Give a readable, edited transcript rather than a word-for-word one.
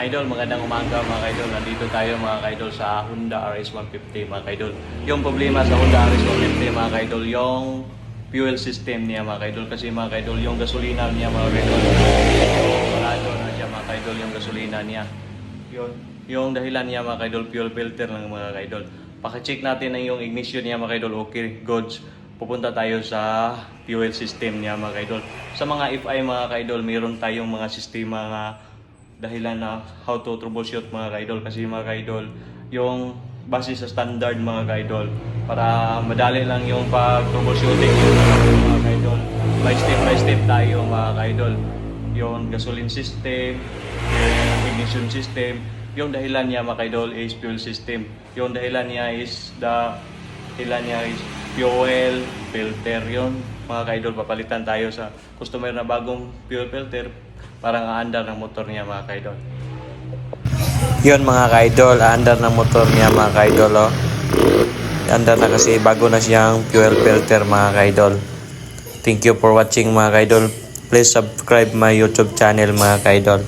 kaidol, magandang umaga mga kaidol. Nandito tayo mga kaidol sa Honda RS150 mga kaidol. Yung problema sa Honda RS150 mga kaidol, yung fuel system niya mga kaidol. Kasi mga kaidol, yung gasolina niya mga kaidol, parado na siya mga kaidol yung gasolina niya. Yung dahilan niya mga kaidol, fuel filter ng mga kaidol. Paka-check natin na yung ignition niya mga kaidol, okay, goods. Pupunta tayo sa fuel system niya mga kaidol. Sa mga FI mga kaidol, mayroon tayong mga sistema na dahilan na how to troubleshoot mga kaidol. Kasi mga kaidol, yung base sa standard mga kaidol, para madali lang yung pag-troubleshooting yung mga kaidol. By step tayo mga kaidol. Yung gasoline system, yung ignition system, yung dahilan niya mga kaidol is fuel system. Yung dahilan niya is fuel filter. Yun mga kaidol, papalitan tayo sa customer na bagong fuel filter para aandar ng motor niya mga kaidol. Yun mga kaidol, aandar ng motor niya mga kaidol, oh. Aandar na kasi bago na siyang fuel filter mga kaidol. Thank you for watching mga kaidol. Please subscribe my YouTube channel mga kaidol.